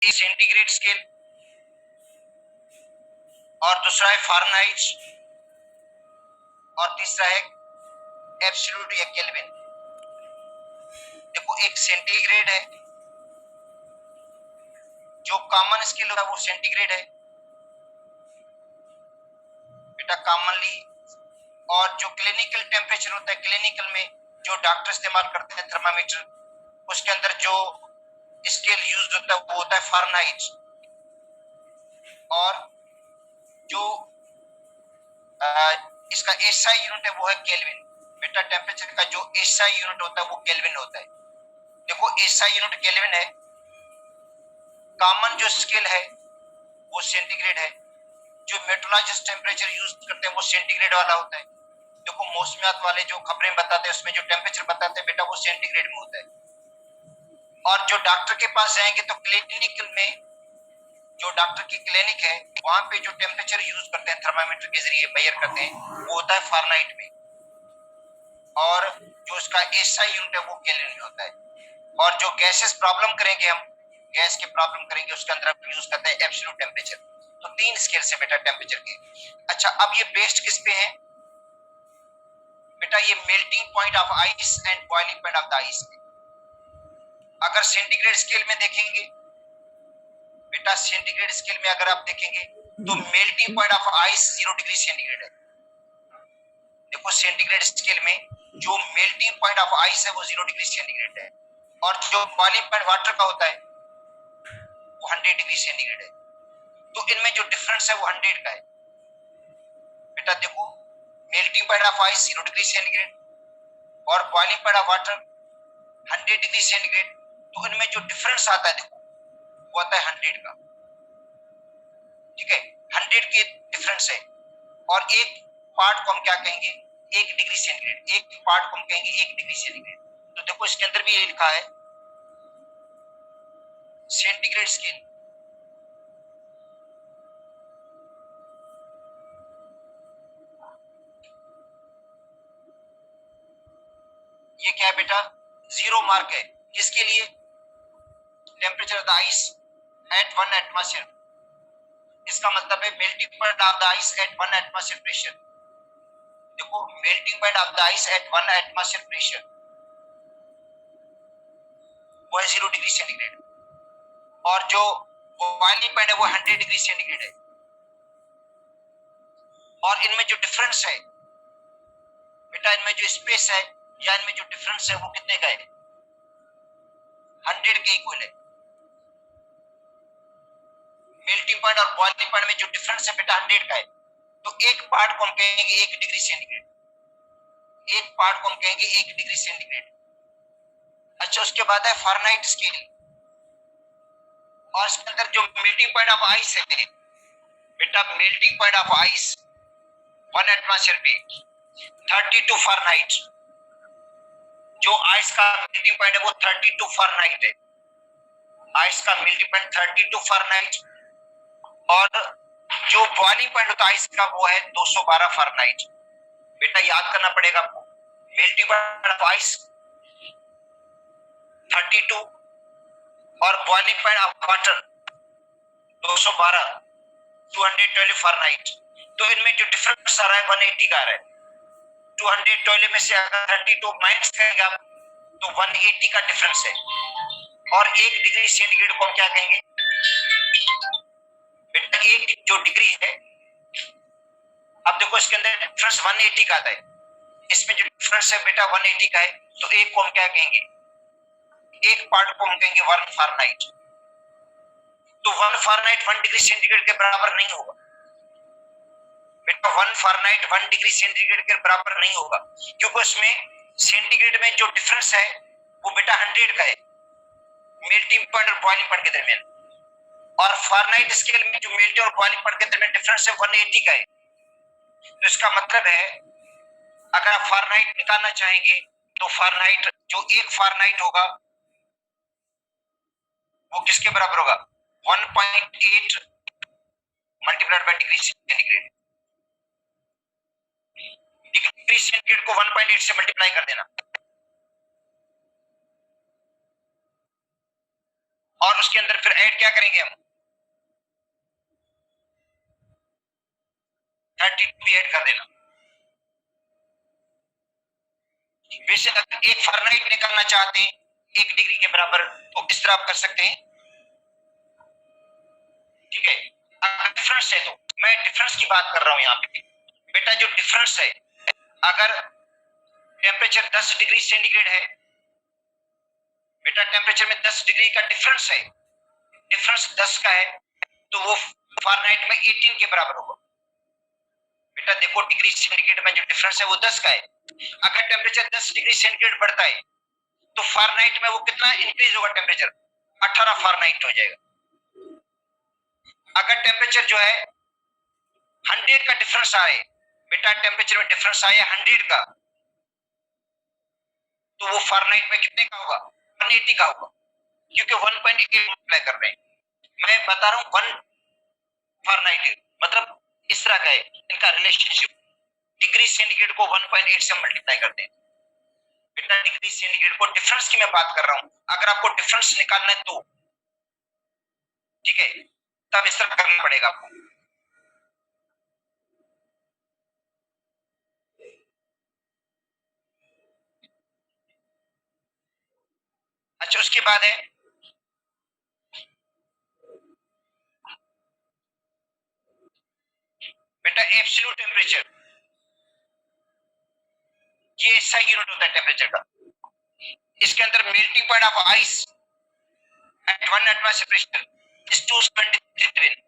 एक centigrade scale और दूसरा है फारेनहाइट और तीसरा है एब्सोल्यूट या केल्विन। देखो एक सेंटीग्रेड है, जो कॉमन स्केल होता है वो सेंटीग्रेड है बेटा कॉमनली, और जो क्लिनिकल टेम्परेचर होता है क्लिनिकल में जो डॉक्टर इस्तेमाल करते हैं थर्मामीटर, उसके अंदर जो स्केल यूज होता है वो होता है फारेनहाइट, और जो इसका एसआई यूनिट है वो है केल्विन। बेटा टेम्परेचर का जो एसआई यूनिट होता है वो केल्विन होता है। देखो एसआई यूनिट केल्विन है, कॉमन जो स्केल है वो सेंटीग्रेड है, जो मेट्रोलॉजिस्ट टेम्परेचर यूज करते हैं वो सेंटीग्रेड वाला होता है। देखो मौसमियात वाले जो खबरें बताते हैं उसमें जो टेम्परेचर बताते हैं बेटा वो सेंटीग्रेड में होता है। और जो डॉक्टर के पास जाएंगे तो क्लिनिकल में जो डॉक्टर की क्लिनिक है वहां पे जो टेम्परेचर यूज करते हैं थर्मामीटर के जरिए मेजर करते हैं वो होता है फारेनहाइट में, और जो उसका एसआई यूनिट है वो केल्विन में होता है। और जो गैसेस प्रॉब्लम करेंगे हम, गैस के प्रॉब्लम करेंगे उसके अंदर हम यूज करते हैं एब्सोल्यूट टेम्परेचर। तो तीन स्केल से बेटा टेम्परेचर के। अच्छा अब ये बेस्ड किस पे है बेटा? ये melting point of ice and boiling point of the ice. अगर सेंटीग्रेड स्केल में देखेंगे बेटा, सेंटीग्रेड स्केल में अगर आप देखेंगे तो melting point of ice 0 degree centigrade है। देखो सेंटीग्रेड स्केल में जो मेल्टिंग पॉइंट ऑफ आइस है वो 0 डिग्री सेंटीग्रेड है, और जो बॉइलिंग पॉइंट वाटर का होता है वो 100 डिग्री सेंटीग्रेड है। तो इनमें जो डिफरेंस है वो 100 का है बेटा। देखो melting point of ice 0 degree centigrade और boiling point of water 100 degree centigrade, तो इनमें जो डिफरेंस आता है देखो वो आता है 100 का। ठीक है, 100 के डिफरेंस है। और एक पार्ट को हम क्या कहेंगे? 1 डिग्री सेंटीग्रेड। एक पार्ट को हम कहेंगे 1 डिग्री सेंटीग्रेड। तो देखो इसके अंदर भी ये लिखा है सेंटीग्रेड स्केल। ये क्या है बेटा? 0 मार्क है किसके लिए? Temperature of the ice at 1 atmosphere. इसका मतलब है melting point of the ice at 1 atmosphere pressure. देखो melting point of the ice at 1 atmosphere pressure वो है 0 डिग्री सेंटीग्रेड, और जो बॉइलिंग पॉइंट है वो 100 डिग्री सेंटीग्रेड है। और इनमें जो डिफरेंस है बेटा, इनमें जो स्पेस है या इनमें जो डिफरेंस है वो कितने का है? 100 के इक्वल है। मेल्टिंग पॉइंट और बॉइलिंग पॉइंट में जो डिफरेंस है बेटा 100 का है। तो एक पार्ट को हम कहेंगे 1 डिग्री सेंटीग्रेड, एक पार्ट को हम कहेंगे 1 डिग्री सेंटीग्रेड। अच्छा उसके बाद है फारेनहाइट स्केल, और इसके अंदर जो मेल्टिंग पॉइंट ऑफ आइस है बेटा, melting point of ice 1 atmosphere पे 32 फारेनहाइट। जो आइस का मेल्टिंग पॉइंट है वो 32 फारेनहाइट है। आइस का मेल्टिंग पॉइंट 32 फारेनहाइट, और जो बॉइलिंग पॉइंट होता है आइस का वो है 212 फारेनहाइट। बेटा याद करना पड़ेगा आपको, मेल्टिंग पॉइंट ऑफ आइस 32 और boiling point of water 212 212 Fahrenheit. तो इनमें जो डिफरेंस आ रहा है 180 का आ रहा है। 212 में से अगर 32 माइनस करेंगे आप तो 180 का डिफरेंस है। और 1 डिग्री सेंटीग्रेड को हम क्या कहेंगे बेटा? एक जो डिग्री है, अब देखो इसके अंदर डिफरेंस 180 का आता है, इसमें जो डिफरेंस है बेटा 180 का है। तो एक को हम क्या कहेंगे? एक पार्ट को हम कहेंगे 1 फारेनहाइट। तो 1 फारेनहाइट 1 डिग्री सेंटीग्रेड के बराबर नहीं होगा बेटा। 1 फारेनहाइट 1 डिग्री सेंटीग्रेड के बराबर नहीं होगा, क्योंकि उसमें सेंटीग्रेड में जो डिफरेंस है वो बेटा 100 का है मेल्टिंग पॉइंट और बॉइलिंग पॉइंट के दरमियान, और फारेनहाइट स्केल में जो मेल्टिंग और बॉइलिंग पॉइंट के दरमियान डिफरेंस है 180 का है। तो इसका मतलब है अगर आप फारेनहाइट निकालना चाहेंगे तो फारेनहाइट जो 1 फारेनहाइट होगा वो किसके बराबर होगा? 1.8 multiplied by degree centigrade. Degree centigrade को 1.8 से मल्टीप्लाई कर देना, और उसके अंदर फिर ऐड क्या करेंगे हम, 32 भी ऐड कर देना। वैसे अगर एक फ़ारेनहाइट निकालना चाहते हैं 1 डिग्री के बराबर तो इस तरह आप कर सकते हैं, ठीक है। अगर डिफरेंस है तो मैं डिफरेंस की बात कर रहा हूं यहाँ पे बेटा, जो डिफरेंस है, अगर टेम्परेचर 10 डिग्री सेंटीग्रेड है बेटा, टेम्परेचर में 10 डिग्री का डिफरेंस है, डिफरेंस 10 का है, तो वो फ़ारेनहाइट में 18 के बराबर होगा। बेटा देखो, डिग्री सेंटीग्रेड में जो डिफरेंस है वो 10 का है। अगर टेम्परेचर 10 डिग्री सेंटीग्रेड बढ़ता है तो फ़ारेनहाइट में वो कितना इंक्रीज होगा, टेम्परेचर 18 फ़ारेनहाइट हो जाएगा। अगर टेम्परेचर जो है 100 का डिफरेंस आए बेटा, टेम्परेचर में डिफरेंस आए 100 का, तो वो फ़ारेनहाइट में कितने का होगा, 180 का होगा, क्योंकि 1.8 मल्टीप्लाई कर रहे हैं। मैं बता रहा हूं 1 फ़ारेनहाइट मतलब इस तरह का है इनका रिलेशनशिप। डिग्री सेंटीग्रेड को 1.8 से मल्टीप्लाई करते हैं बेटा, डिग्री सेंटीग्रेड को, डिफरेंस की मैं बात कर रहा हूं। अगर आपको डिफरेंस निकालना है तो ठीक है, तब इस तरह करना पड़ेगा आपको। अच्छा, उसके बाद है बेटा एब्सोल्यूट टेम्परेचर, ये ऐसा यूनिट होता है टेम्परेचर का। इसके अंदर melting point of ice at 1 atmosphere pressure is 273 kelvin.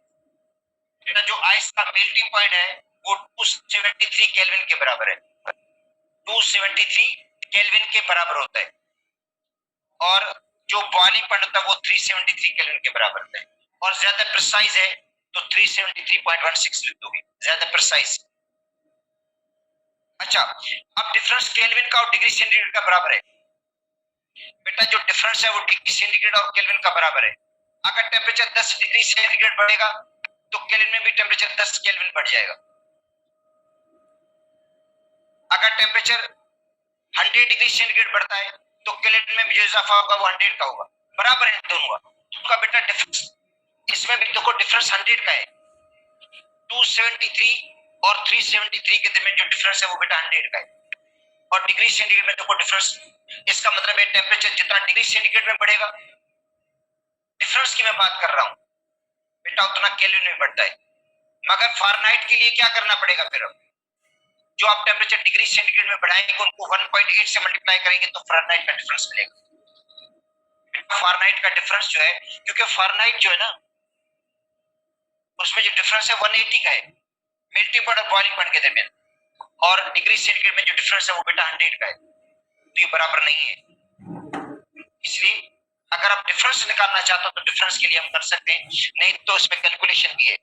बेटा जो आइस का मेल्टिंग पॉइंट है वो 273 केल्विन के बराबर है, 273 केल्विन के बराबर होता है। और जो बॉइलिंग पॉइंट होता है वो 373 केल्विन के बराबर होता है। और ज्यादा प्रिसाइज है तो 373.16 लिख दोगे, ज्यादा प्रिसाइज। अच्छा, अब डिफरेंस केल्विन का और डिग्री सेंटीग्रेड का बराबर है बेटा, जो डिफरेंस है वो डिग्री सेंटीग्रेड और केल्विन का बराबर है। अगर टेम्परेचर 10 डिग्री सेंटीग्रेड बढ़ेगा तो केल्विन में भी टेम्परेचर 10 केल्विन बढ़ जाएगा। अगर टेम्परेचर 100 डिग्री सेंटीग्रेड बढ़ता है तो केल्विन में भी जो इजाफा होगा वो 100 का होगा, बराबर है दोनों का। उसका बेटा डिफरेंस, इसमें भी देखो डिफरेंस 100 का है, 273 और 373 के दरमियान जो डिफरेंस है वो बेटा 100 का है। और डिग्री सेंटीग्रेड में देखो डिफरेंस, इसका मतलब है टेम्परेचर जितना डिग्री सेंटीग्रेड में बढ़ेगा, डिफरेंस की मैं बात कर रहा हूं बेटा, उतना केल्विन में बढ़ता है। मगर फ़ारेनहाइट के लिए क्या करना पड़ेगा, फिर जो आप टेम्परेचर डिग्री सेंटीग्रेड में बढ़ाएंगे उनको 1.8 से मल्टीप्लाई करेंगे तो फ़ारेनहाइट का डिफरेंस मिलेगा। फ़ारेनहाइट का डिफरेंस जो है, क्योंकि फ़ारेनहाइट जो है ना उसमें जो डिफरेंस है 180 का है, मेल्टिंग पॉइंट और बॉइलिंग पॉइंट के दरमियान, और डिग्री सेंटीग्रेड में जो डिफरेंस है वो बेटा 100 का है, तो ये बराबर नहीं है। इसलिए अगर आप डिफरेंस निकालना चाहते हो तो डिफरेंस के लिए हम कर सकते हैं, नहीं तो इसमें कैलकुलेशन भी है।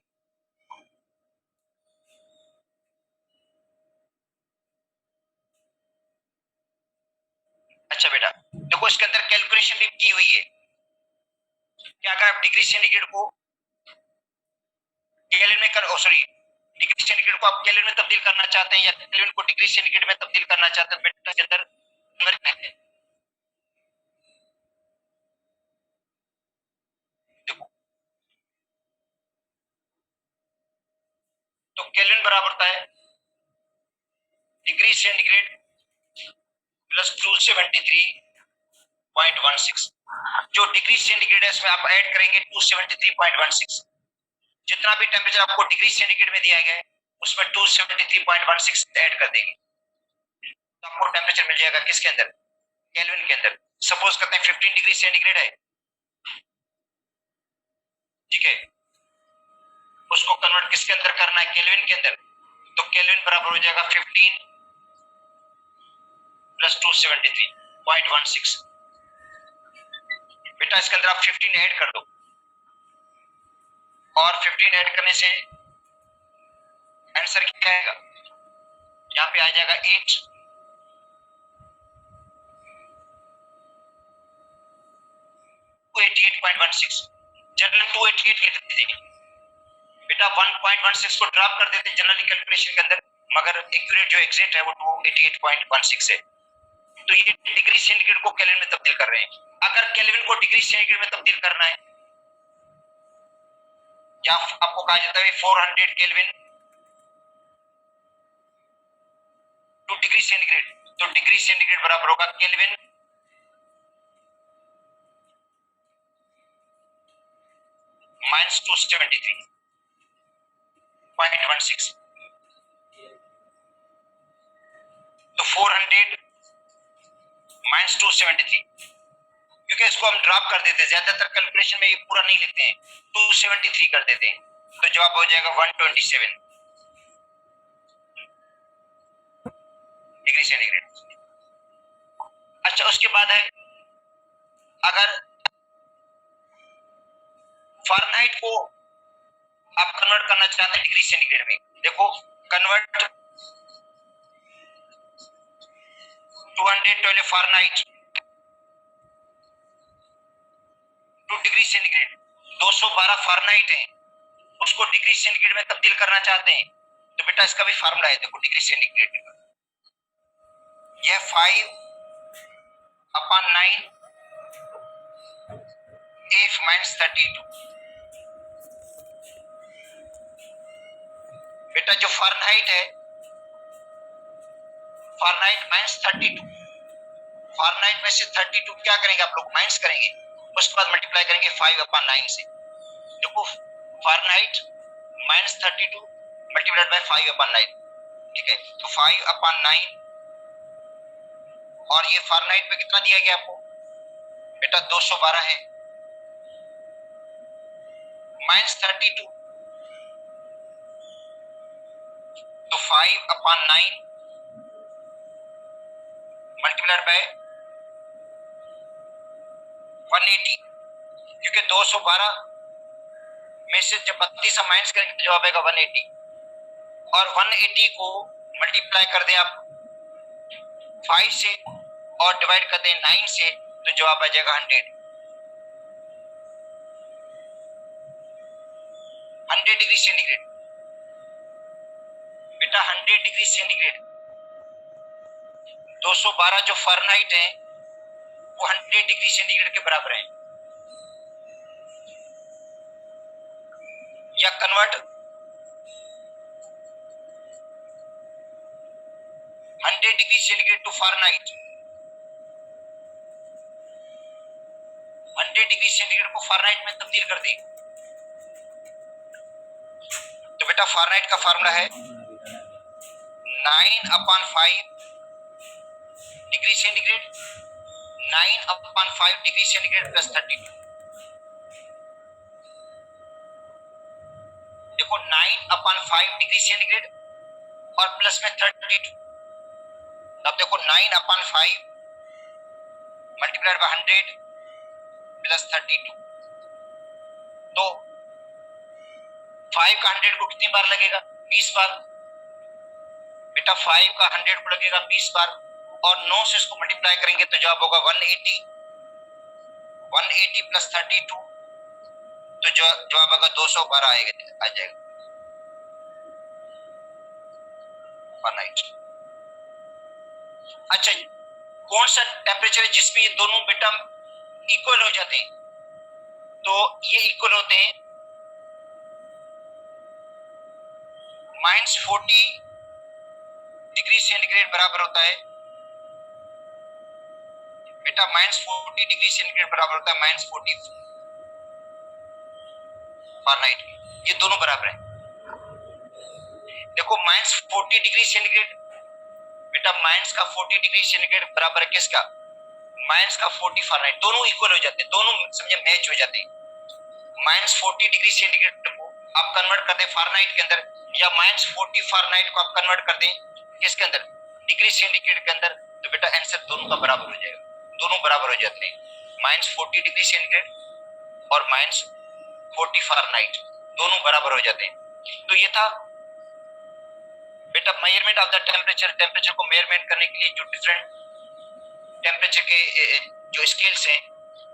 अच्छा बेटा देखो, इसके अंदर कैलकुलेशन भी की हुई है कि अगर आप डिग्री सेंटीग्रेड को केल्विन में सॉरी, डिग्री सेंटीग्रेड को आप केल्विन में तब्दील करना चाहते हैं या केल्विन को डिग्री सेंटीग्रेड में तब्दील करना चाहते हैं बेटा, के अंदर देखो, तो केल्विन बराबर होता है डिग्री सेंटीग्रेड प्लस 273.16। जो डिग्री सेंटीग्रेड है इसमें आप ऐड करेंगे 273.16। जितना भी टेम्परेचर आपको डिग्री सेंटीग्रेड में दिया गया है उसमें 273.16 ऐड कर देंगे, तो आपको टेम्परेचर मिल जाएगा किसके अंदर, केल्विन के अंदर। सपोज करते हैं 15 डिग्री सेंटीग्रेड है, ठीक है, उसको कन्वर्ट किसके अंदर करना है, केल्विन के अंदर। तो केल्विन बराबर हो जाएगा 15 प्लस 273.16। बेटा इसके अंदर आप 15 ऐड कर दो, और 15 ऐड करने से आंसर क्या आएगा, यहाँ पे आ जाएगा 8 288.16। जनरल 288 लिख दीजिए बेटा, 1.16 को ड्रॉप कर देते जनरल कैलकुलेशन के अंदर, मगर एक्यूरेट जो एग्जैक्ट है वो 288.16 है। तो ये डिग्री सेंटीग्रेड को केल्विन में तब्दील कर रहे हैं। अगर केल्विन को डिग्री सेंटीग्रेड में तब्दील करना है, या आपको कहा जाता है 400 केल्विन टू डिग्री सेंटीग्रेड, तो डिग्री सेंटीग्रेड बराबर होगा केल्विन माइनस 273.16। तो 400 माइनस 273, क्योंकि इसको हम ड्रॉप कर देते हैं, ज्यादातर कैलकुलेशन में ये पूरा नहीं लिखते हैं, 273 कर देते हैं, तो जवाब हो जाएगा 127 डिग्री सेंटीग्रेड। अच्छा, उसके बाद है, अगर फ़ारेनहाइट को आप कन्वर्ट करना चाहते हैं डिग्री सेंटीग्रेड में, देखो convert 212 Fahrenheit two degree centigrade, 212 Fahrenheit है, उसको डिग्री सेंटीग्रेड में तब्दील करना चाहते हैं, तो बेटा इसका भी फार्मूला है, देखो डिग्री सेंटीग्रेड का, यह 5/9 F माइनस 32। बेटा जो फ़ारेनहाइट है, फ़ारेनहाइट माइनस 32, फ़ारेनहाइट में से 32 क्या करेंगे आप लोग, माइनस करेंगे, उसके बाद मल्टीप्लाई करेंगे 5/9 से। देखो फ़ारेनहाइट माइनस 32 मल्टीप्लाइड बाय 5/9, ठीक है, तो 5/9, और ये फ़ारेनहाइट में कितना दिया गया आपको बेटा, 212 है, माइनस 32, तो 5/9 मल्टीप्लाइड बाय 180, क्योंकि 212 में से जब 32 माइनस करेंगे तो जवाब आएगा 180, और 180 को मल्टीप्लाई कर दें आप 5 से और डिवाइड कर दें 9 से, तो जवाब आ जाएगा 100 डिग्री सेंटीग्रेड। बेटा 100 डिग्री सेंटीग्रेड, 212 जो फ़ारेनहाइट है वो 100 डिग्री सेंटीग्रेड के बराबर है, या convert 100 degree centigrade to Fahrenheit, 100 degree centigrade को फ़ारेनहाइट में तब्दील कर दें, तो बेटा फ़ारेनहाइट का फार्मूला है 9/5 degree centigrade, 9/5 degree centigrade plus 32। देखो 9/5 डिग्री सेंटीग्रेड और प्लस में 32, तब देखो 9/5 मल्टीप्लाइड बाय 100 प्लस 32, तो 5 का 100 को कितनी बार लगेगा, 20 बार, बेटा 5 का 100 को लगेगा 20 बार, और 9 से इसको मल्टीप्लाई करेंगे तो जवाब होगा 180 प्लस 32, तो जवाब होगा 212 आएगा, आ जाएगा फ़ारेनहाइट। अच्छा, कौन सा टेम्परेचर है जिसमें ये दोनों बेटा इक्वल हो जाते हैं, तो ये इक्वल होते हैं -40 डिग्री सेंटीग्रेड बराबर होता है बेटा, -40 डिग्री सेंटीग्रेड बराबर होता है -40 फ़ारेनहाइट, ये दोनों बराबर है। देखो -40 डिग्री सेंटीग्रेड बेटा, माइनस का 40 डिग्री सेंटीग्रेड बराबर है किसका, -40 फ़ारेनहाइट, दोनों इक्वल हो जाते हैं, दोनों समझे मैच हो जाते हैं। -40 डिग्री सेंटीग्रेड को आप कन्वर्ट कर दें फ़ारेनहाइट के अंदर, या -40 फ़ारेनहाइट को आप कन्वर्ट कर दें किसके अंदर, डिग्री सेंटीग्रेड के अंदर, तो बेटा आंसर दोनों का बराबर हो जाएगा, दोनों बराबर हो जाते हैं, -40 डिग्री सेंटीग्रेड और -40 फ़ारेनहाइट दोनों बराबर हो जाते हैं। तो ये था बेटा measurement of the temperature, temperature को मेजरमेंट करने के लिए जो डिफरेंट टेम्परेचर के जो स्केल्स हैं,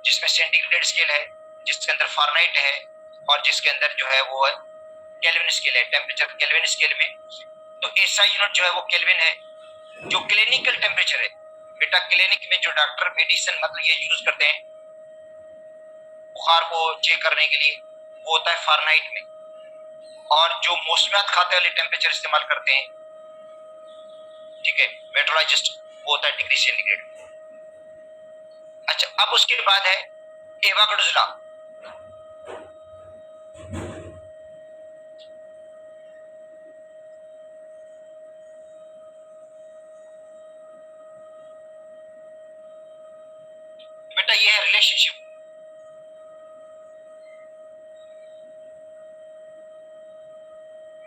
जिसमें सेंटीग्रेड स्केल है, जिसके अंदर फ़ारेनहाइट है, और जिसके अंदर जो है वो है केल्विन स्केल है, टेम्परेचर केल्विन स्केल में, तो एसआई यूनिट जो है वो केल्विन है। जो क्लिनिकल टेम्परेचर है बेटा, क्लिनिक में जो डॉक्टर मेडिसिन मतलब ये यूज करते हैं बुखार को चेक करने के लिए वो होता है फारेनहाइट में, और जो मौसमियात खाते वाले टेम्परेचर इस्तेमाल करते हैं, ठीक है, मेट्रोलॉजिस्ट, वो होता है डिग्री सेंटीग्रेड। अच्छा, अब उसके बाद है एवागाड्रोस लॉ। बेटा ये है relationship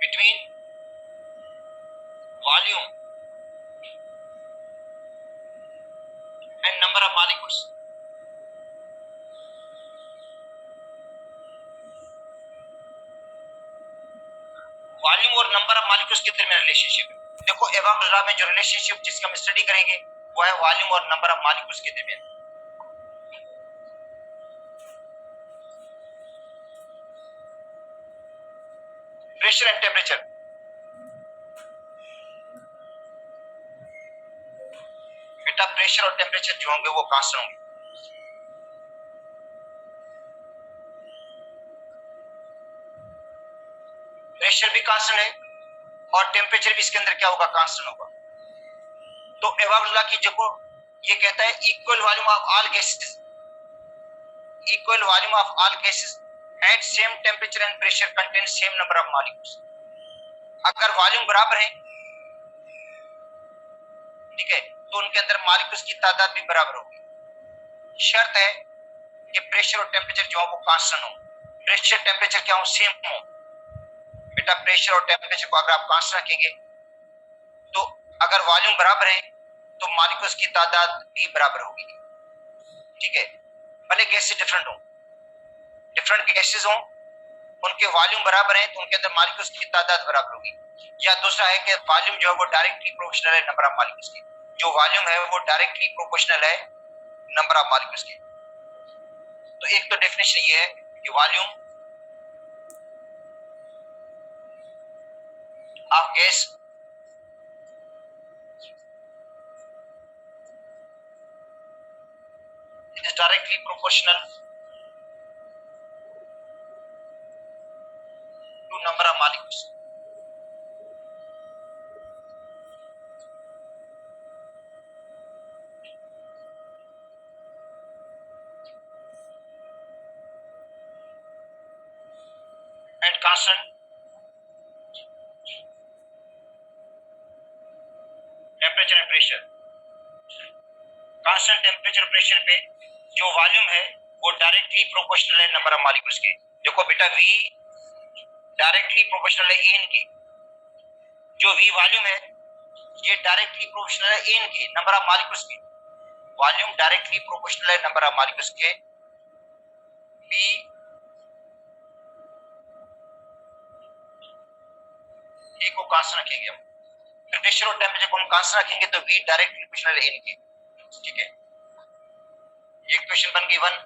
between volume and number of molecules. Volume और नंबर ऑफ मॉलिक्यूल्स के दरमियान रिलेशनशिप है। देखो एवागाड्रोस लॉ में जो रिलेशनशिप जिसका हम स्टडी करेंगे वो है वॉल्यूम और नंबर ऑफ मॉलिक्यूल्स के दरमियान। प्रेशर एंड टेम्परेचर, बेटा प्रेशर और टेम्परेचर जो होंगे वो कांस्टेंट होंगे। प्रेशर भी कांस्टेंट है और टेम्परेचर भी इसके अंदर क्या होगा, कांस्टेंट होगा। तो एवागाड्रोस लॉ की देखो ये कहता है equal volume of all gases, equal volume of all gases eight same temperature and pressure contain same number of molecules. अगर वॉल्यूम बराबर है, ठीक है, तो उनके अंदर मॉलिक्यूल्स की तादाद भी बराबर होगी। शर्त है कि प्रेशर और टेम्परेचर जो है वो कांस्टेंट हो। प्रेशर टेम्परेचर क्या हो, सेम हो। बेटा प्रेशर और टेम्परेचर को अगर आप कांस्टेंट रखेंगे तो अगर वॉल्यूम बराबर है तो मॉलिक्यूल्स की तादाद भी बराबर होगी, ठीक है। भले गैसेस डिफरेंट हो, डिफरेंट गैसेस हो, उनके वॉल्यूम बराबर है तो उनके अंदर मॉलिक्यूल्स की तादाद बराबर होगी। या दूसरा है कि वॉल्यूम जो है वो डायरेक्टली प्रोपोर्शनल है नंबर ऑफ मॉलिक्यूल्स के। जो वॉल्यूम है वो डायरेक्टली प्रोपोर्शनल है नंबर ऑफ मॉलिक्यूल्स के। तो एक तो डेफिनेशन ये है कि volume of gas is directly proportional to number of molecules. And constant temperature and pressure. Constant temperature pressure पे जो वॉल्यूम है वो डायरेक्टली प्रोपोर्शनल है नंबर ऑफ मॉलिक्यूल्स के। देखो बेटा V डायरेक्टली प्रोपोर्शनल है एन के। जो V वॉल्यूम है ये डायरेक्टली प्रोपोर्शनल है एन के नंबर ऑफ मॉलिक्यूल्स के। वॉल्यूम डायरेक्टली प्रोपोर्शनल है नंबर ऑफ मॉलिक्यूल्स के। V ए को कांस्टेंट रखेंगे हम, प्रेशर और टेम्परेचर को हम कांस्टेंट रखेंगे तो V डायरेक्टली प्रोपोर्शनल है एन के, ठीक है। ये इक्वेशन बन गई 1।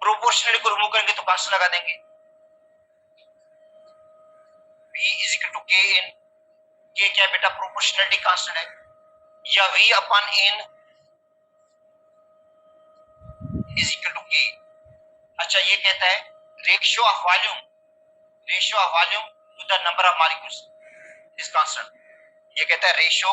प्रोपोर्शनल को रिमूव करेंगे तो कांस्टेंट लगा देंगे, V इज इक्वल टू के इन। के क्या बेटा, प्रोपोर्शनलिटी कांस्टेंट है, या V upon N is equal to K. अच्छा ये कहता है ratio of volume, ratio of volume to the number of molecules is constant. ये कहता है ratio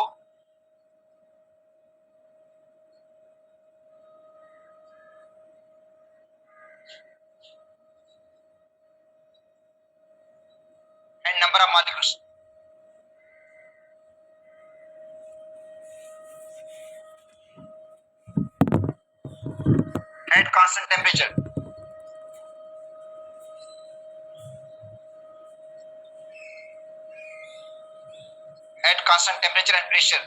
and number of molecules at constant temperature and pressure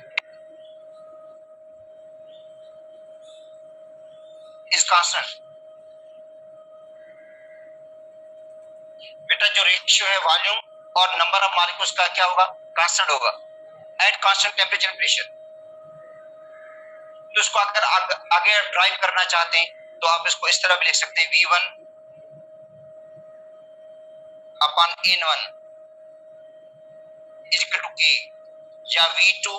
is constant। बेटा जो ratio है वॉल्यूम और नंबर ऑफ मॉलिक्यूल्स का क्या होगा, कांस्टेंट होगा eight constant temperature and pressure. तो इसको अगर आगे ड्राइव करना चाहते हैं तो आप इसको इस तरह भी लिख सकते हैं V1 upon N1 is equal to K, या V2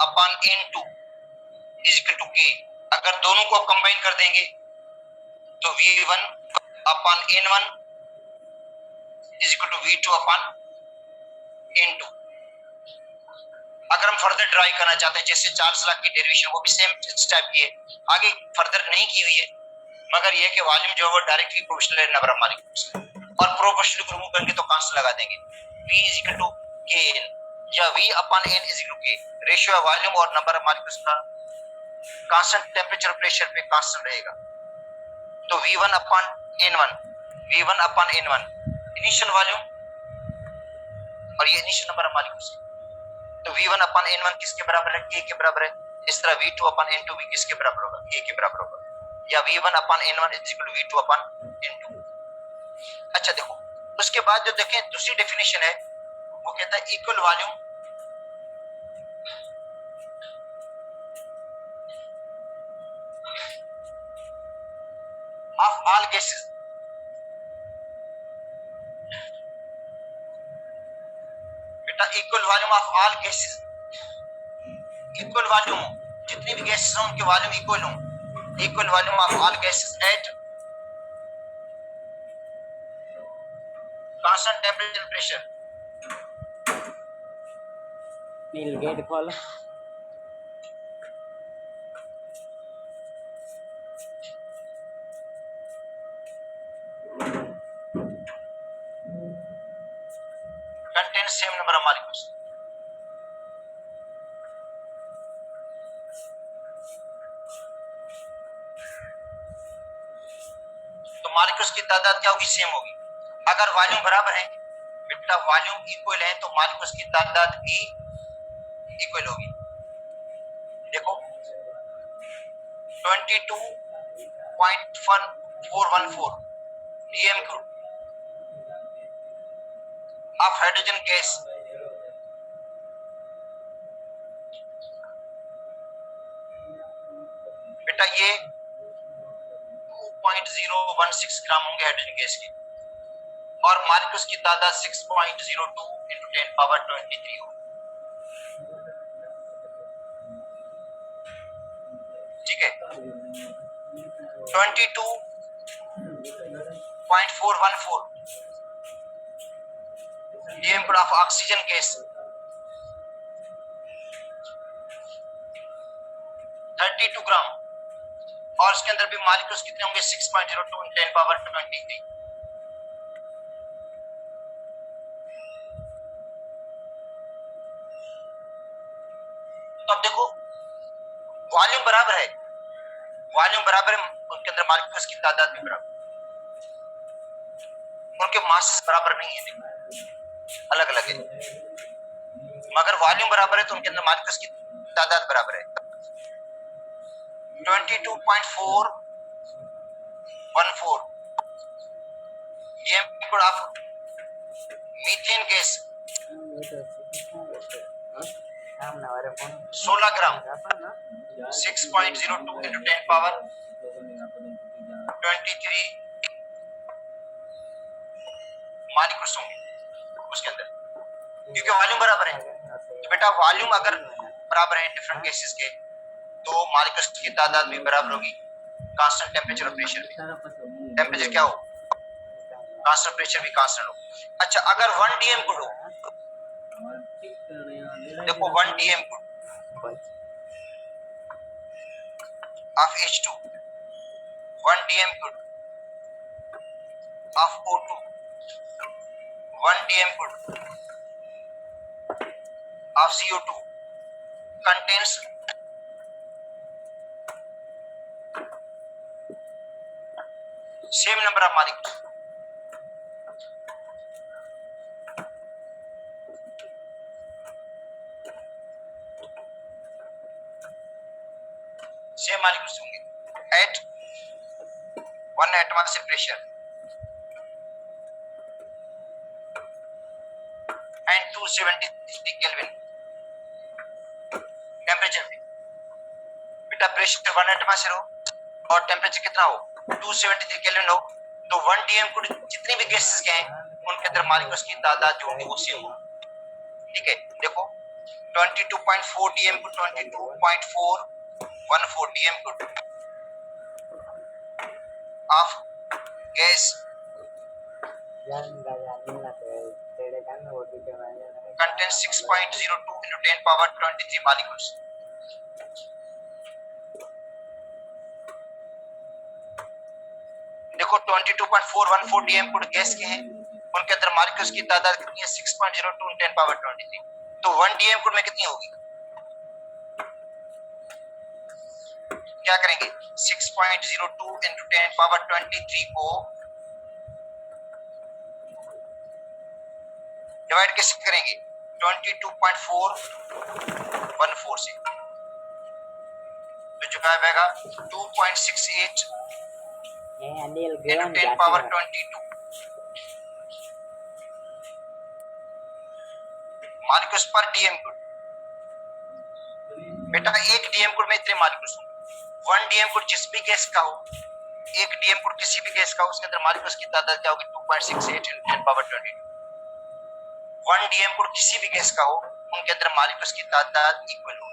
upon N2 is equal to K। अगर दोनों को कंबाइन कर देंगे तो V1 upon N1 is equal to V2 upon N2। अगर हम फर्दर ड्राई करना चाहते हैं, जैसे चार्ल्स लॉ की डेरिवेशन वो भी सेम स्टेप की है, आगे फर्दर नहीं की हुई है, मगर ये कि वॉल्यूम जो है वो डायरेक्टली प्रोपोर्शनल है नंबर ऑफ मॉलिक्यूल्स, और प्रोपोर्शनल को रिमूव करके तो कांस्टेंट लगा देंगे। V is equal to Kn या V upon N is equal to K, ratio है वॉल्यूम और नंबर ऑफ मॉलिक्यूल्स का कांस्टेंट टेम्परेचर प्रेशर पे कांस्टेंट रहेगा। तो V1 upon N1, V1 upon N1 initial volume और ये इनिशियल नंबर ऑफ मॉलिक्यूल्स। तो V1 अपन N1 किसके बराबर है? K के बराबर है। इस तरह V2 अपन N2 भी किसके बराबर होगा? K के बराबर होगा। या V1 upon N1 is equal to V2 upon N2। अच्छा देखो, उसके बाद जो देखें दूसरी डेफिनेशन है वो कहता है equal volume of all gases. बेटा equal volume of all gases, equal volume जितनी भी गैसेस हों उनके वॉल्यूम इक्वल हों, equal volume of all gases at constant temperature pressure. Neel gate खोल। contains same number of molecules। तो मॉलिक्यूल्स की तादाद क्या होगी? सेम होगी। अगर वॉल्यूम बराबर है बेटा, वॉल्यूम इक्वल है तो मॉलिक्यूल्स की तादाद भी इक्वल होगी। देखो 22.414 dm cube of hydrogen gas बेटा ये 2.016 ग्राम होंगे हाइड्रोजन गैस के, और मॉलिक्यूल्स की तादाद 6.02 इंटू 10 पावर 23 हो। ठीक है, 22.414 dm cube of oxygen gas 32 ग्राम, और इसके अंदर भी मॉलिक्यूल्स कितने होंगे? 6.02 इन 10 पावर 23। तो अब देखो वॉल्यूम बराबर है, वॉल्यूम बराबर है, उनके अंदर मॉलिक्यूल्स की तादाद भी बराबर, उनके मास बराबर नहीं है, देखो अलग अलग है, मगर वॉल्यूम बराबर है तो उनके अंदर मॉलिक्यूल्स की तादाद बराबर है। 22.414 dm cube of methane gas 16 gram 6.02 into 10 power 23 molecules होंगे उसके अंदर, क्योंकि वॉल्यूम बराबर है। तो बेटा वॉल्यूम अगर बराबर है डिफरेंट गैसेस के तो मॉलिक्यूल्स की तादाद भी बराबर होगी, कांस्टेंट टेम्परेचर और प्रेशर भी। टेम्परेचर क्या हो? कांस्टेंट, प्रेशर भी कांस्टेंट हो। अच्छा अगर 1 dm क्यूब हो, देखो 1 dm cube of H2, 1 dm cube of O2, 1 dm cube of CO2 contains same number of molecules। Same molecules होंगे at 1 atmosphere pressure and 273 Kelvin temperature पे। बेटा प्रेशर 1 atmosphere हो और टेम्परेचर कितना हो? 273 केल्विन हो, तो 1 dm क्यूब जितनी भी गैसेस के हैं उनके अंदर मॉलिक्यूल्स की तादाद जो होगी वो सेम होगी। ठीक है, देखो 22.4 dm cube 22.414 dm cube of gas contains 6.02 into 10 power 23 molecules. देखो 22.414 डीएम कुड गैस के हैं, उनके अंदर मॉलिक्यूल्स की तादाद कितनी है 6.02 10 पावर 23। तो 1 डीएम कुड में कितनी होगी, क्या करेंगे 6.02 into 10 पावर 23 को डिवाइड कैसे करेंगे 22.414 से, तो जो क्या आएगा 2.68 into 10 पावर 22 मॉलिक्यूल्स पर डीएम कुड। बेटा एक डीएम कुड में इतने मॉलिक्यूल्स होंगे, 1 डीएम कुड जिस भी गैस का हो, एक डीएम कुड किसी भी गैस का हो, उसके अंदर मॉलिक्यूल्स की तादाद क्या होगी 2.68 into 10 पावर 22। 1 डीएम कुड किसी भी गैस का हो, उनके अंदर मॉलिक्यूल्स की तादाद इक्वल हो।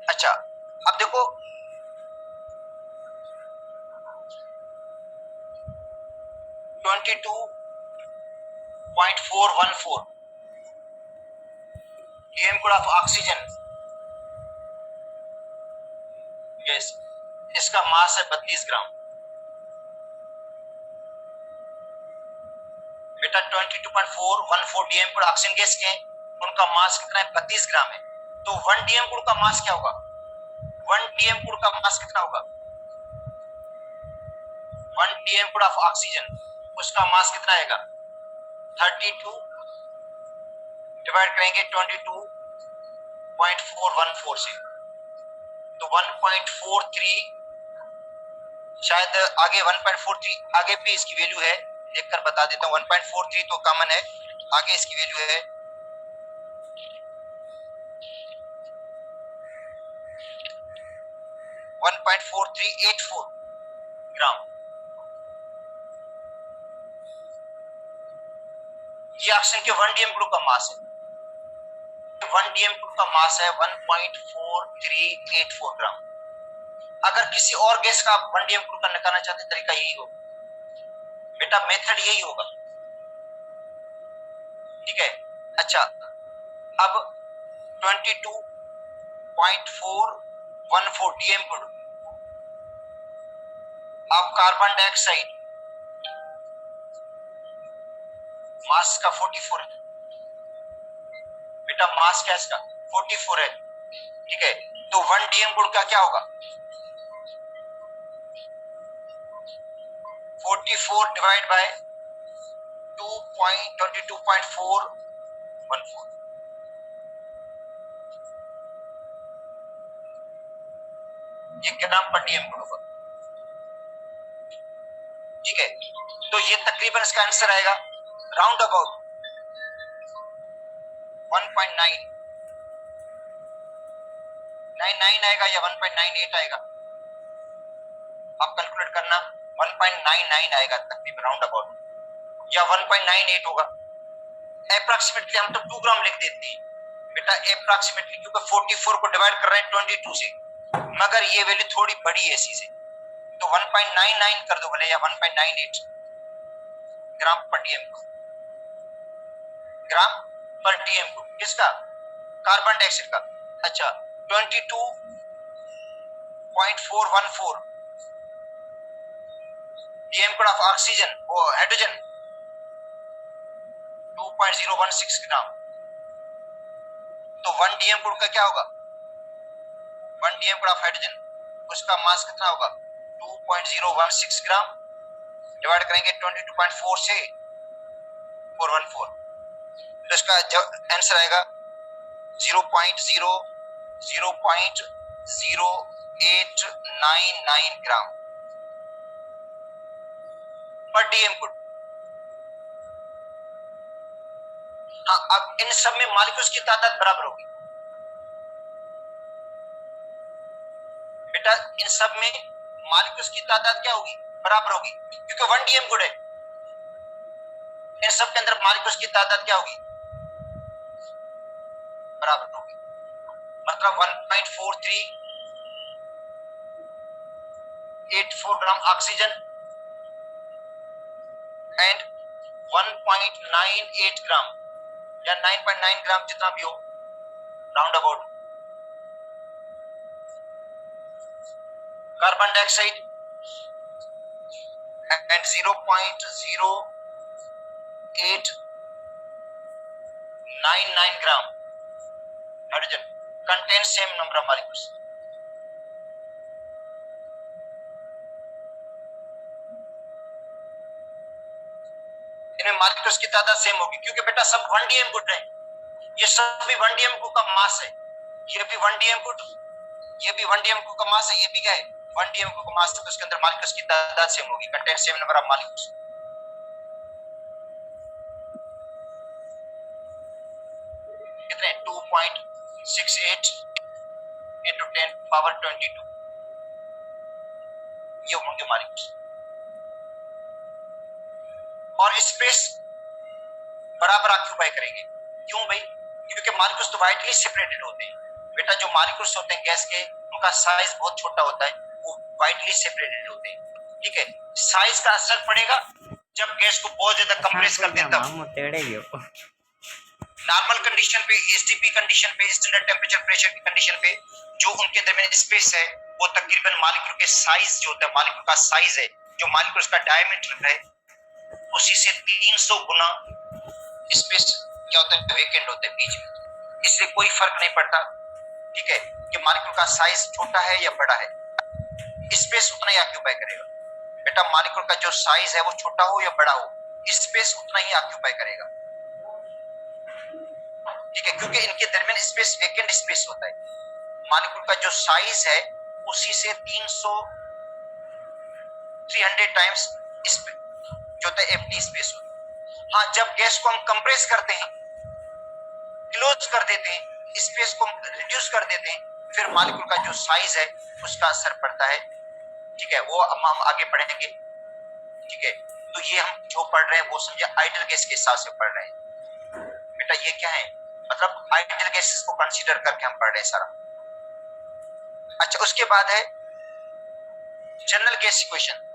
अच्छा अब देखो 22.414 DM could of oxygen gas, इसका मास है 32 ग्राम। बेटा 22.414 डीएम कुड ऑक्सीजन गैस के हैं, उनका मास कितना है 32 ग्राम है। तो 1 डीएम कुड का मास क्या होगा, 1 डीएम कुड का मास कितना होगा, 1 डीएम कुड ऑफ ऑक्सीजन, उसका मास कितना आएगा 32 डिवाइड करेंगे 22.414 से, तो 1.43, शायद आगे 1.43 आगे भी इसकी वैल्यू है, देखकर बता देता हूं 1.43 तो कॉमन है, आगे इसकी वैल्यू है 1.4384 ग्राम। ये ऑक्सीजन के 1 डीएम ग्रुप का मास है, 1 डीएम ग्रुप का मास है 1.4384 ग्राम। अगर किसी और गैस का आप 1 डीएम ग्रुप का निकालना चाहते हैं, तरीका यही होगा बेटा, मेथड यही होगा, ठीक है। अच्छा अब 22.414 डीएम ग्रुप अब कार्बन डाइऑक्साइड मास का 44 है बेटा, मास क्या इसका 44 है, ठीक है। तो 1 डीएम गुण का क्या होगा 44 डिवाइड बाय 22.414, ये ग्राम पर डीएम गुण होगा, ठीक है। तो ये तकरीबन इसका आंसर आएगा राउंड अबाउट 1.999 आएगा या 1.98 आएगा, आप कैलकुलेट करना, 1.99 आएगा तकरीबन राउंड अबाउट, या 1.98 होगा। अप्रॉक्सीमेटली हम तो 2 ग्राम लिख देते हैं बेटा, अप्रॉक्सीमेटली, क्योंकि 44 को डिवाइड कर रहे हैं 22 से, मगर ये वैल्यू थोड़ी बड़ी है इसी से, तो 1.99 कर दो भले, या 1.98 ग्राम पर डीएम को, ग्राम पर डीएम को किसका, कार्बन डाइऑक्साइड का। अच्छा 22.414 डीएम कोड ऑफ ऑक्सीजन वो हाइड्रोजन 2.016 ग्राम, तो 1 डीएम कोड का क्या होगा, 1 डीएम कोड ऑफ हाइड्रोजन, उसका मास कितना होगा 2.016 ग्राम, डिवाइड करेंगे 22.4 से 414, तो इसका आंसर आएगा 0.0899 ग्राम पर डीएम गुड। हाँ, अब इन सब में मॉलिक्यूल्स की तादाद बराबर होगी बेटा, इन सब में मॉलिक्यूल्स की तादाद क्या होगी, बराबर होगी, क्योंकि 1 डीएम गुड है। इन सब के अंदर मॉलिक्यूल्स की तादाद क्या होगी, बराबर होगी, मतलब 1.43 0.84 ग्राम ऑक्सीजन एंड 1.98 ग्राम या 9.9 ग्राम जितना भी हो round about carbon dioxide and 0.0899 gram hydrogen contains same number of molecules. इनमें मॉलिक्यूल्स की तादाद सेम होगी क्योंकि बेटा सब 1 डीएम गुड है, ये सब भी 1 डीएम का मास है, ये भी 1 डीएम गुड, ये भी 1 डीएम का मास है, ये भी क्या है 1 डीएम का मास है, तो उसके अंदर मॉलिक्यूल्स की तादाद सेम होगी, contain same number of molecules. कितने 2.68 into 10 power 22 ये होंगे मॉलिक्यूल्स। और स्पेस बराबर ऑक्यूपाई करेंगे, क्यों भाई? क्योंकि मॉलिक्यूल्स तो वाइडली सेपरेटेड होते हैं बेटा, जो मॉलिक्यूल्स होते हैं गैस के उनका साइज बहुत छोटा होता है, वो वाइडली सेपरेटेड होते हैं, ठीक है। साइज का असर पड़ेगा जब गैस को बहुत ज्यादा कंप्रेस कर दें तब। नॉर्मल कंडीशन पे, एसटीपी कंडीशन पे, स्टैंडर्ड टेंपरेचर प्रेशर की कंडीशन पे जो उनके दरमियान स्पेस है वो तकरीबन मॉलिक्यूल के साइज जो होता है, मॉलिक्यूल का साइज है, जो मॉलिक्यूल्स का डायमीटर है उसी से 300 गुना स्पेस क्या होता है वेकेंट होता है बीच में, इसलिए कोई फर्क नहीं पड़ता, ठीक है, कि मॉलिक्यूल का साइज छोटा है या बड़ा है, स्पेस उतना ही ऑक्यूपाई करेगा बेटा। मॉलिक्यूल का जो साइज है वो छोटा हो या बड़ा हो, स्पेस उतना ही ऑक्यूपाई करेगा, ठीक है, क्योंकि इनके दरमियान स्पेस वेकेंट स्पेस होता है। मॉलिक्यूल का जो साइज है उसी से 300 टाइम्स जो होता है एम्प्टी स्पेस होता है। हाँ, जब गैस को हम कंप्रेस करते हैं, क्लोज कर देते हैं, स्पेस को रिड्यूस कर देते हैं, फिर मॉलिक्यूल का जो साइज है उसका असर पड़ता है, ठीक है, वो हम आगे पढ़ेंगे, ठीक है। तो ये हम जो पढ़ रहे हैं वो समझे आइडियल गैस के हिसाब से पढ़ रहे हैं बेटा। ये क्या है, मतलब आइडियल गैसेस को कंसीडर करके हम पढ़ रहे हैं सारा। अच्छा, उसके बाद है general gas equation.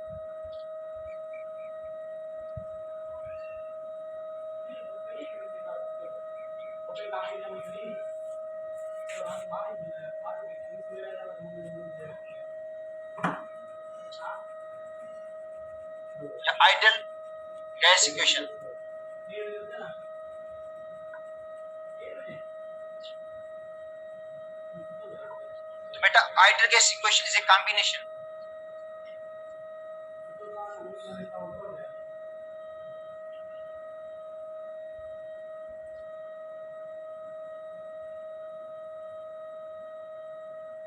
Ideal gas equation तो बेटा ideal gas equation is a combination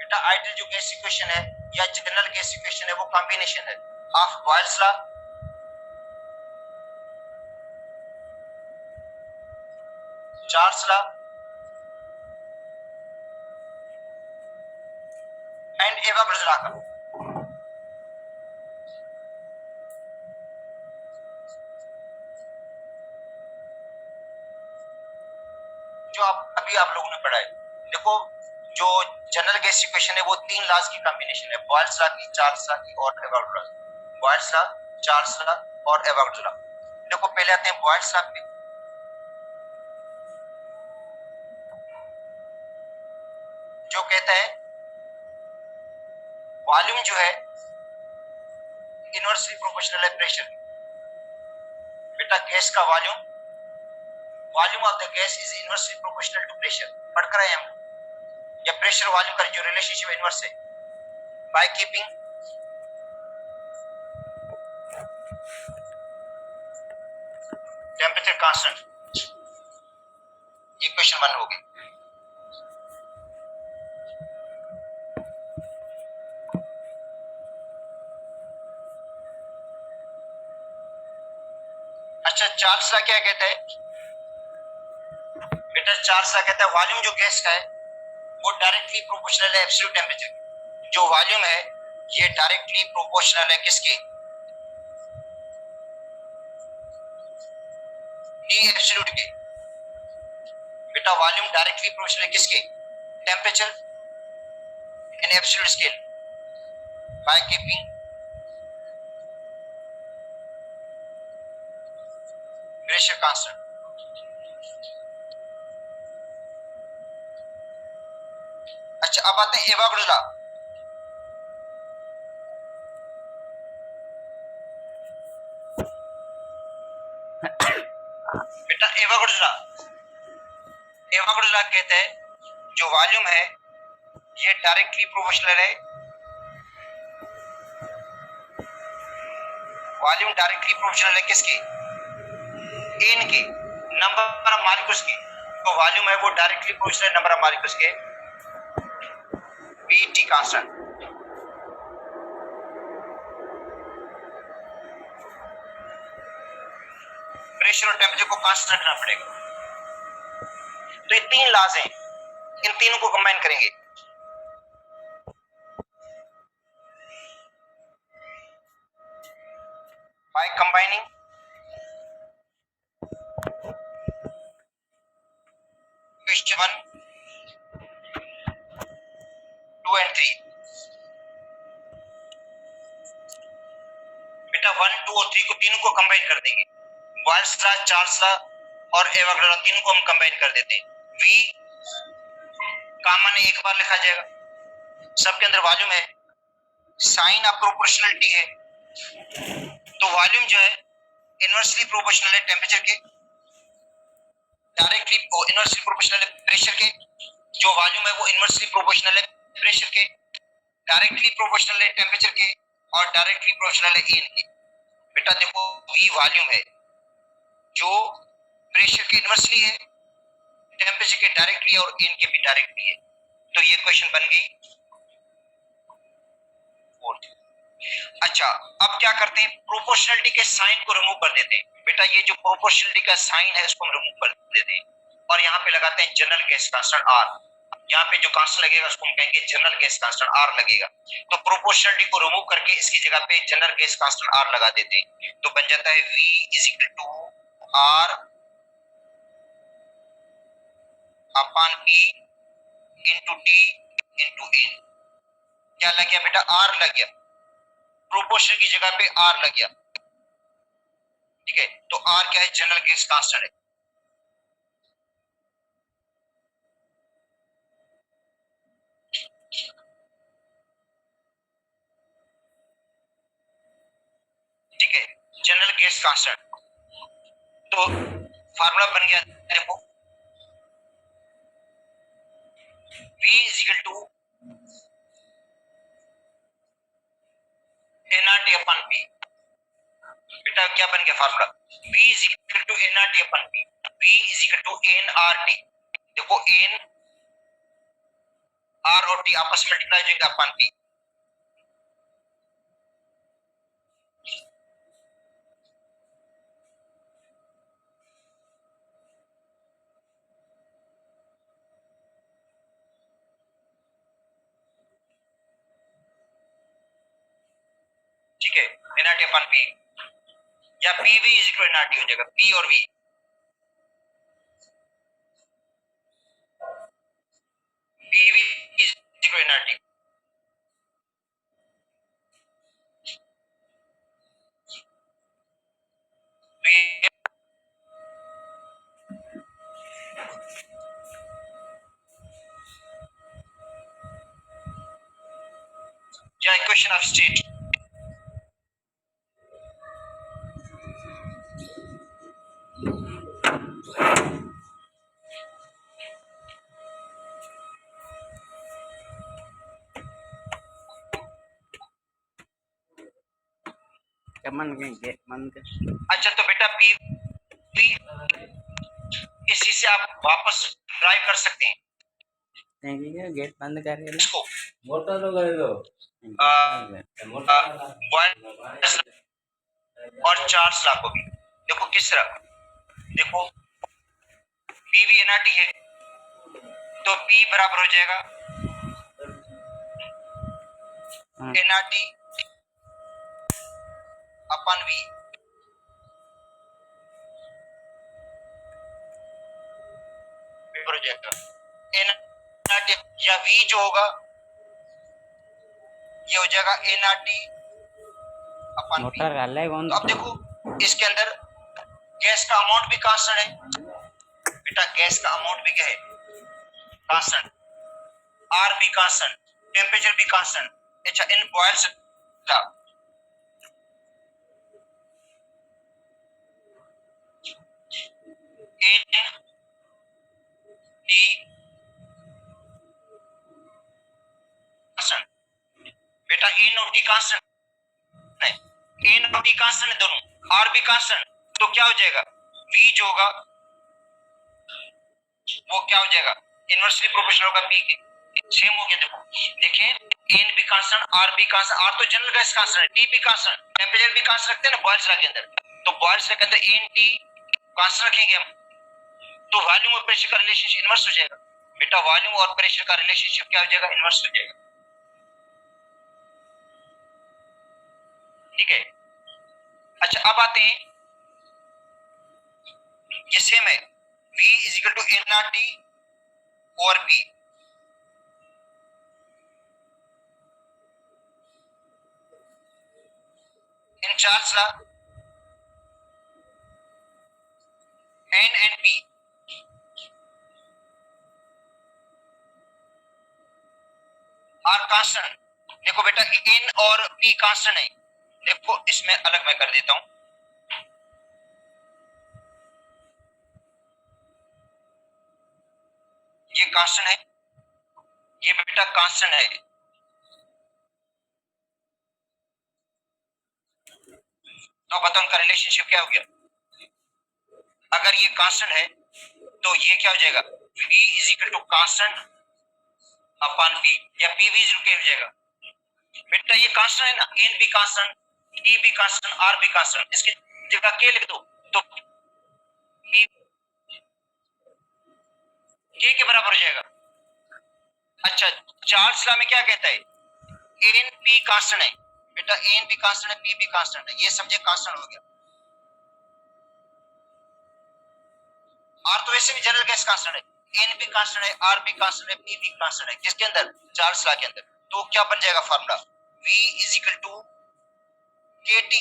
बेटा। आइडियल जो गैस इक्वेशन है या जनरल गैस इक्वेशन है वो कॉम्बिनेशन है of Boyle's law, Charles law and Avogadro law का। जो अभी आप लोगों ने पढ़ा है, देखो जो जनरल गैस इक्वेशन है वो 3 लॉज की कॉम्बिनेशन है, बॉयल्स लॉ की, चार्ल्स लॉ की और Avogadro law. Boyle's law, Charles law और एवोगाड्रो लॉ। देखो पहले आते हैं बॉयल्स लॉ पे। जो कहता है वॉल्यूम जो है इनवर्सली प्रोपोर्शनल है प्रेशर। बेटा गैस का volume of the gas is inversely proportional to pressure. पढ़ कर आए हम, या प्रेशर वॉल्यूम का जो रिलेशनशिप इनवर्स है, बाय कीपिंग टेम्परेचर कांस्टेंट। ये क्वेश्चन 1 हो गया। अच्छा, चार्ल्स लॉ क्या कहता है बेटा? चार्ल्स लॉ कहता है वॉल्यूम जो गैस का है वो डायरेक्टली प्रोपोर्शनल है एब्सोल्यूट टेम्परेचर। जो वॉल्यूम है ये डायरेक्टली प्रोपोर्शनल है किसकी? टी एब्सोल्यूट के। बेटा वॉल्यूम डायरेक्टली प्रोपोर्शनल है किसके? Temperature in absolute scale by keeping pressure constant. अच्छा, अब आते हैं एवोगाड्रो लॉ। बेटा एवोगाड्रो लॉ, एवोगाड्रो लॉ कहते हैं जो वॉल्यूम है ये डायरेक्टली प्रोपोर्शनल है, वॉल्यूम डायरेक्टली प्रोपोर्शनल है किसके, एन के, नंबर ऑफ मॉलिक्यूल्स की। तो वॉल्यूम है वो डायरेक्टली प्रोपोर्शनल है नंबर ऑफ मॉलिक्यूल्स के, बीटी कांस्टेंट। प्रेशर और टेम्परेचर को कांस्टेंट रखना पड़ेगा। तो ये तीन लॉज हैं, इन तीनों को कंबाइन करेंगे। By combining question 1, 2 and 3। बेटा 1, 2 और 3 को तीनों को कंबाइन कर देंगे। बॉयल्स लॉ, चार्ल्स लॉ और एवोगाड्रो लॉ तीनों को हम कंबाइन कर देते हैं। V कॉमन एक बार लिखा जाएगा, सबके अंदर वॉल्यूम है, साइन ऑफ प्रोपोर्शनलिटी है, तो वॉल्यूम जो है इनवर्सली प्रोपोर्शनल है टेम्परेचर के, डायरेक्टली इनवर्सली प्रोपोर्शनल है प्रेशर के, जो वॉल्यूम है वो इनवर्सली प्रोपोर्शनल है प्रेशर के, डायरेक्टली प्रोपोर्शनल है टेम्परेचर के और डायरेक्टली प्रोपोर्शनल है एन के। बेटा देखो V वॉल्यूम है जो प्रेशर के इनवर्सली है, टेम्परेचर के डायरेक्टली और एन के भी डायरेक्टली है। तो ये क्वेश्चन बन गई 4। अच्छा, अब क्या करते हैं, प्रोपोर्शनलिटी के साइन को रिमूव कर देते हैं। बेटा ये जो प्रोपोर्शनलिटी का साइन है उसको हम रिमूव कर देते हैं और यहाँ पे लगाते हैं जनरल गैस कांस्टेंट R। यहाँ पे जो कांस्टेंट लगेगा उसको हम कहेंगे जनरल गैस कांस्टेंट R लगेगा। तो प्रोपोर्शनलिटी को रिमूव करके इसकी जगह पे जनरल गैस कांस्टेंट R लगा देते हैं, तो बन जाता है V is equal to R upon P into T into N। क्या लग गया बेटा, R लग गया, प्रोपोर्शनल की जगह पे R लग गया। ठीक है, तो R क्या है, जनरल गैस कांस्टेंट है। ठीक है, जनरल गैस कांस्टेंट। तो फार्मूला बन गया, देखो V is equal to nRT upon P। बेटा क्या बन गया formula, V is equal to nRT upon P, V is equal to nRT। देखो n R और T आपस में मल्टीप्लाई हो जाएंगे अपॉन P। ठीक है, nRT अपॉन P या PV is equal to nRT हो जाएगा, P और V। PV is equal to nRT। तो ये या इक्वेशन ऑफ स्टेट। मन के मन के। अच्छा तो बेटा PV इसी से आप वापस ड्राइव कर सकते हैं गेट बंद कर इसको, मोटर तो कर दो और चार्ल्स लॉ को भी। देखो किस तरह, देखो PV nRT है तो P बराबर हो जाएगा nRT अपन V। पेपर हो जाएगा nRT या V जो होगा ये हो जाएगा nRT अपन V। मोटर डाल है कौन। तो अब देखो इसके अंदर गैस का अमाउंट भी कांस्टेंट है बेटा, गैस का अमाउंट भी क्या है, कांस्टेंट, आर भी कांस्टेंट, टेम्परेचर भी कांस्टेंट। अच्छा, इन बॉयल्स का इन टी कांस्टेंट बेटा, इन और टी कांस्टेंट है, इन और टी कांस्टेंट है दोनों, आर भी कांस्टेंट, तो क्या हो जाएगा, वी जो होगा वो क्या हो जाएगा, इनवर्सली प्रोपोर्शनल होगा पी के। सेम हो गया, देखो देखिए, एन भी कांस्टेंट, आर भी कांस्टेंट, आर तो जनरल गैस कांस्टेंट है, टी भी कांस्टेंट, टेम्परेचर भी कांस्टेंट रखते हैं ना बॉयल्स लॉ के अंदर, तो बॉयल्स लॉ के अंदर एन टी कांस्टेंट रखेंगे हम, तो वॉल्यूम और प्रेशर का रिलेशनशिप इनवर्स हो जाएगा बेटा, वॉल्यूम और प्रेशर का रिलेशनशिप क्या हो जाएगा, इनवर्स हो जाएगा। ठीक है, अच्छा अब आते हैं, ये सेम है, V is equal to N R T और P, in Charles law N and P, are constant. देखो बेटा, N और P कांस्टेंट है, देखो इसमें अलग मैं कर देता हूं, ये कांस्टेंट है, ये बेटा कांस्टेंट है, तो बताओ उनका रिलेशनशिप क्या हो गया, अगर ये कांस्टेंट है तो ये क्या हो जाएगा, V is equal to constant upon P, या PV इज इक्वल हो जाएगा बेटा, ये कांस्टेंट है ना, N भी कांस्टेंट, T भी कांस्टेंट, R भी कांस्टेंट, इसकी जगह K लिख दो तो P K के बराबर हो जाएगा। अच्छा, चार्ल्स लॉ में क्या कहता है, N P कांस्टेंट है बेटा, N भी कांस्टेंट है, P भी कांस्टेंट है, ये समझे कांस्टेंट हो गया। R तो वैसे भी जनरल गैस कांस्टेंट है, N भी कांस्टेंट है, R भी कांस्टेंट है, P भी कांस्टेंट है, किसके अंदर, चार्ल्स लॉ के अंदर, तो क्या बन जाएगा फार्मूला, V is equal to KT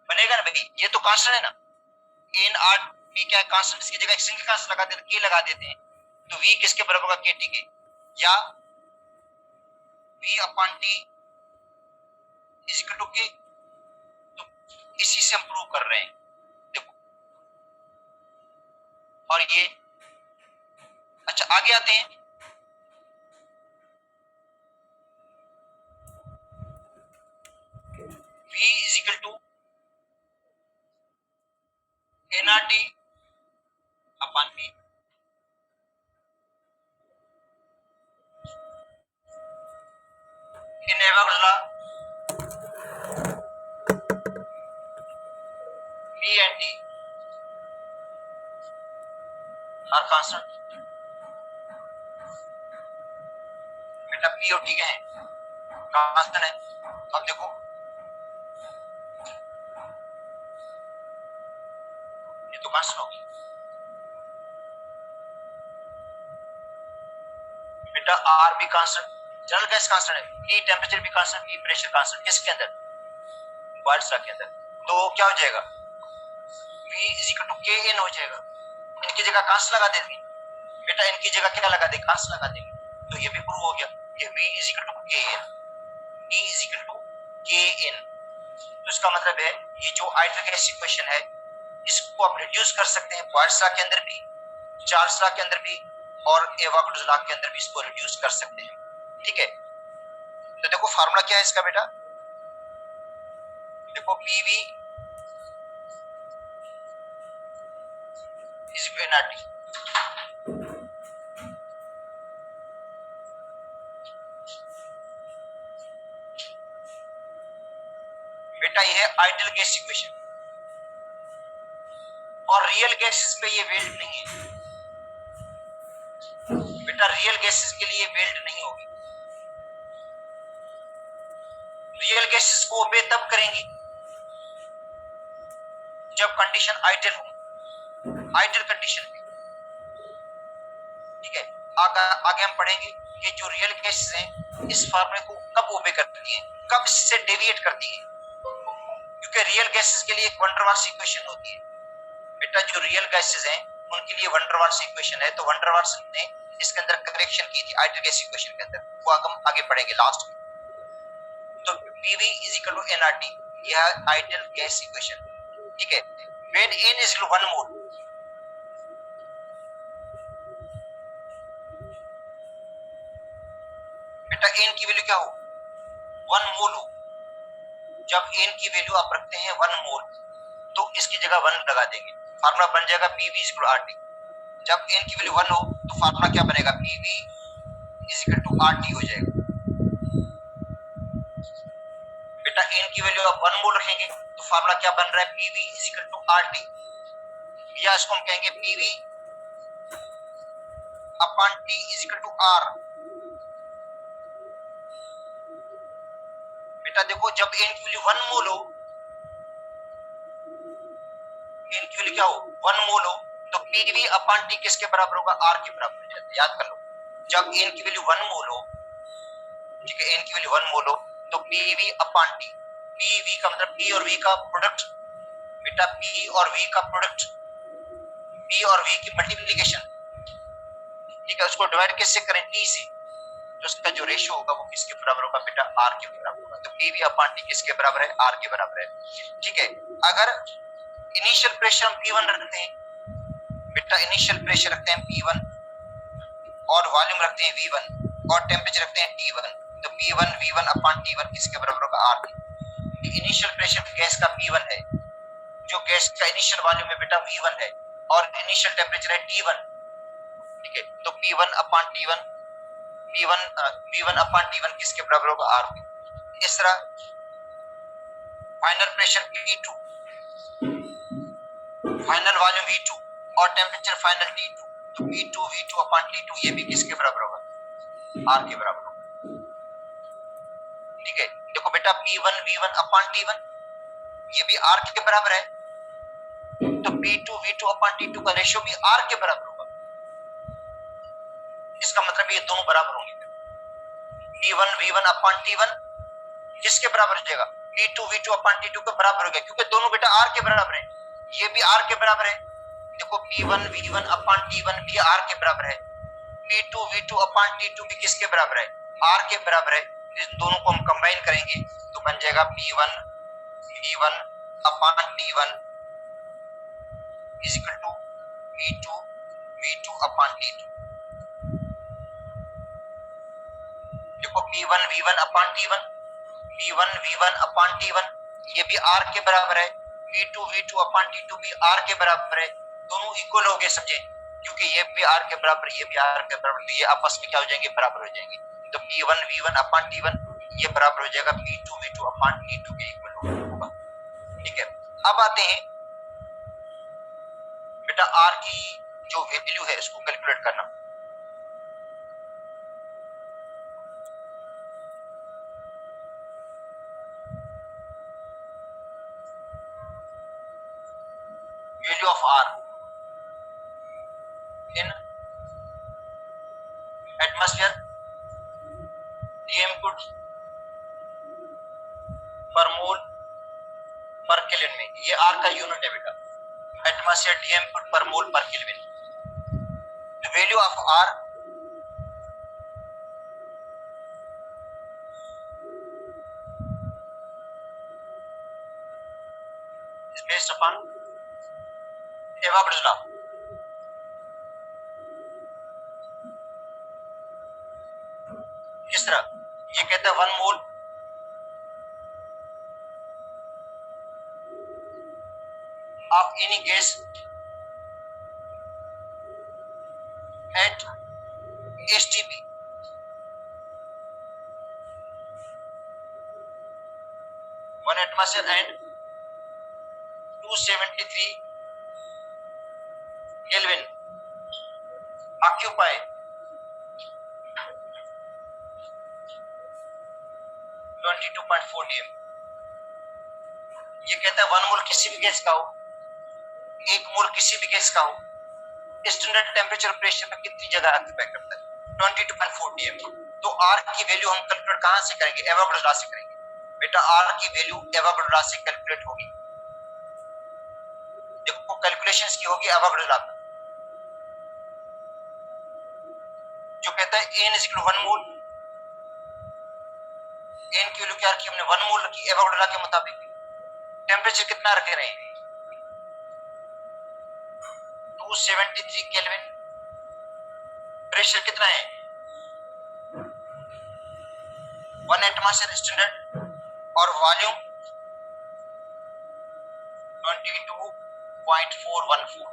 बनेगा ना भाई, ये तो कांस्टेंट है ना, N R P क्या कांस्टेंट, इसकी जगह एक सिंगल कांस्टेंट लगा देते, K लगा देते हैं, तो V किसके बराबर होगा, KT के, या V अपॉन T is equal to K, तो इसी से हम प्रूव कर रहे हैं, देखो, और ये अच्छा आगे आते हैं, V is equal to NRT upon P, in Avogadro law P and T are constant बेटा, P और T के हैं कांस्टेंट है, अब देखो ये तो कांस्टेंट होगी बेटा, R भी कांस्टेंट, जनरल गैस कांस्टेंट है, P टेम्परेचर भी कांस्टेंट, P प्रेशर कांस्टेंट, किसके अंदर, बॉयल्स लॉ के अंदर, तो क्या हो जाएगा, V is equal to KN हो जाएगा, इनकी जगह कांस्टेंट लगा देंगे बेटा, इनकी जगह क्या लगा देंगे, कांस्टेंट लगा देंगे, तो ये भी प्रूव हो गया, ये V is equal to KN, E is equal to KN, तो इसका मतलब है ये जो आइडियल गैस इक्वेशन है इसको आप रिड्यूस कर सकते हैं बॉयल्स लॉ के अंदर भी, चार्ल्स लॉ के अंदर भी, और एवोगाड्रो लॉ के अंदर भी इसको रिड्यूस कर सकते हैं। ठीक है, तो देखो फार्मूला क्या है इसका बेटा, देखो PV is equal to NRT, बेटा ये है आइडियल गैस इक्वेशन, और रियल गैसेस पे ये वेल्ड नहीं है बेटा, रियल गैसेस के लिए वेल्ड नहीं होगी, रियल गैसेस को ओबे तब करेंगी जब कंडीशन आइडियल हो, आइडियल कंडीशन में। ठीक है, आगे हम पढ़ेंगे कि जो रियल गैसेस हैं इस फार्मूले को कब ओबे करती हैं, कब इससे डेविएट करती हैं, क्योंकि क्योंकि रियल गैसेस के लिए एक वन डेर वाल्स इक्वेशन होती है बेटा, जो रियल गैसेस हैं उनके लिए वन डेर वाल्स इक्वेशन है, तो वन डेर वाल्स ने इसके अंदर करेक्शन की थी आइडियल गैस इक्वेशन के अंदर, वो हम आगे पढ़ेंगे लास्ट में। तो PV is equal to nRT, यह है आइडियल गैस इक्वेशन, ठीक है। When n is equal to 1 mole, बेटा n की वैल्यू क्या हो, 1 मोल हो। जब n की वैल्यू आप रखते हैं 1 मोल, तो इसकी जगह 1 लगा देंगे, फार्मूला बन जाएगा PV is equal to RT। जब n की वैल्यू 1 हो तो फार्मूला क्या बनेगा, PV is equal to RT हो जाएगा। बेटा n की वैल्यू आप 1 मोल रखेंगे तो फार्मूला क्या बन रहा है, PV is equal to RT, या इसको हम कहेंगे PV upon T is equal to R। बेटा देखो, जब n की वैल्यू 1 मोल हो, n की वैल्यू क्या हो, 1 मोल हो, तो PV अपॉन T किसके बराबर होगा, R के बराबर हो जाता है, याद कर लो। जब n की वैल्यू 1 मोल हो, ठीक है, n की वैल्यू 1 मोल हो, तो PV अपॉन T, PV का मतलब P और V का प्रोडक्ट, बेटा P और V का प्रोडक्ट, P और V की मल्टीप्लिकेशन, ठीक है, उसको डिवाइड किससे करें, T से, तो उसका जो रेशियो होगा वो किसके बराबर होगा, बेटा R के बराबर होगा। तो PV अपॉन T किसके बराबर है, R के बराबर है, ठीक है। अगर इनिशियल प्रेशर हम P1 रखते हैं, बेटा इनिशियल प्रेशर रखते हैं P1 और वॉल्यूम रखते हैं V1 और टेम्परेचर रखते हैं T1, तो P1 V1 अपॉन T1 किसके बराबर होगा, R के। इनिशियल प्रेशर गैस का P1 है, जो गैस का इनिशियल वॉल्यूम है बेटा V1 है, और इनिशियल टेम्परेचर है T1, ठीक है, तो P1 upon T1, V1 upon T1 किसके बराबर होगा, R के। इस तरह final pressure P2, final volume V2 और टेम्परेचर फाइनल T2, तो P2 V2 अपॉन T2 ये भी किसके बराबर होगा, R के बराबर होगा, ठीक है। देखो बेटा P1 V1 अपॉन T1 ये भी R के बराबर है, तो P2 V2 अपॉन T2 का रेशियो भी R के बराबर होगा। इसका मतलब ये दोनों बराबर होंगे। P1 V1 अपॉन T1 किसके बराबर हो जाएगा, P2 V2 अपॉन T2 के बराबर हो गया, क्योंकि दोनों बेटा R के बराबर है, ये भी R के बराबर है। देखो P1 V1 अपॉन T1 भी R के बराबर है, P2 V2 अपॉन T2 भी किसके बराबर है, R के बराबर है। इस दोनों को हम कंबाइन करेंगे तो बन जाएगा P1 V1 upon T1 is equal to P2 V2 upon T2। देखो P1 V1 upon T1, P1 V1 upon T1 ये भी R के बराबर है, P2 V2 अपॉन T2 भी R के बराबर है, दोनों इक्वल हो गए समझे, क्योंकि ये भी R के बराबर ये भी R के बराबर, तो ये आपस में क्या हो जाएंगे, बराबर हो जाएंगे। तो P1 V1 अपॉन T1 ये बराबर हो जाएगा P2 V2 अपॉन T2 के इक्वल होगा, ठीक है। अब आते हैं बेटा R की जो वैल्यू है इसको कैलकुलेट करना। Value of R in atmosphere dm cube per mole per Kelvin में, ये R का यूनिट है बेटा, atmosphere dm cube per mole per Kelvin। The value of R is based upon Avogadro's law। किस तरह, ये कहता है 1 मोल of any gas at STP 1 atmosphere and 273 Kelvin occupy 22.4 dm। ये कहता है 1 मोल किसी भी गैस का हो, 1 मोल किसी भी गैस का हो, स्टैंडर्ड टेम्परेचर प्रेशर में कितनी जगह ऑक्यूपाई करता है, 22.4 dm। तो R की वैल्यू हम कैलकुलेट कहां से करेंगे, एवोगाड्रो लॉ से करेंगे। बेटा आर की वैल्यू एवोगाड्रो लॉ से कैलकुलेट होगी। देखो कैलकुलेशंस की होगी एवोगाड्रो लॉ पर, जो कहता है n is equal 1 mole. n की वैल्यू क्या रखी हमने 1 मोल रखी एवोगाड्रो लॉ के मुताबिक। टेम्परेचर कितना रखे रहे 273 केल्विन। प्रेशर कितना है 1 एटमॉस्फेयर स्टैंडर्ड और वॉल्यूम 22.414।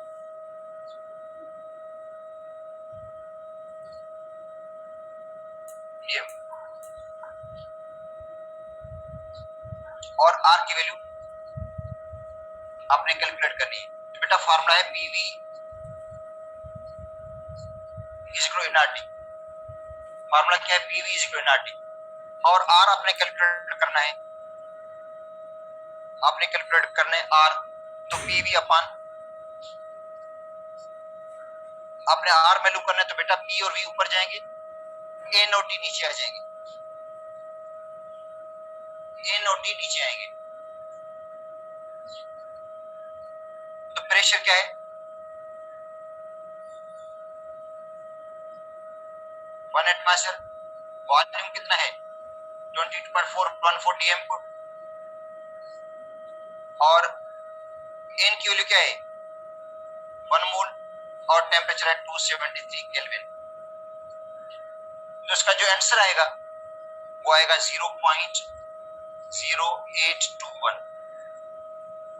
ये और आर की वैल्यू आपने कैलकुलेट करनी है। तो बेटा फार्मूला है PV is equal NRT. Formula क्या है पीवी इज इक्वल एनआरटी और आर आपने कैलकुलेट करना है। आपने कैलकुलेट करना है आर, तो पीवी अपान आपने आर वैल्यू करना है, तो बेटा पी और वी ऊपर जाएंगे, एन और टी नीचे आ जाएंगे। एन और टी नीचे आएंगे। तो प्रेशर क्या है 1 एटमॉस्फेयर। वॉल्यूम कितना है 22.414 डीएम को। और एन की वैल्यू क्या है 1 मोल और टेम्परेचर है 273 केल्विन। तो इसका जो आंसर आएगा वो आएगा 0.0821।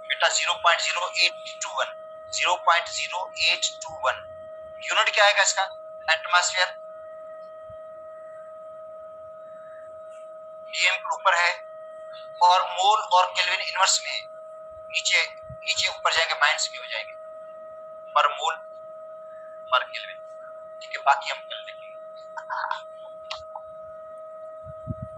बेटा 0.0821, 0.0821। यूनिट क्या आएगा इसका एटमॉस्फेयर। डीएम के ऊपर है और मोल और केल्विन इनवर्स में है। नीचे नीचे ऊपर जाएंगे माइनस में हो जाएंगे पर मोल पर केल्विन। ठीक है बाकी हम कल देखेंगे।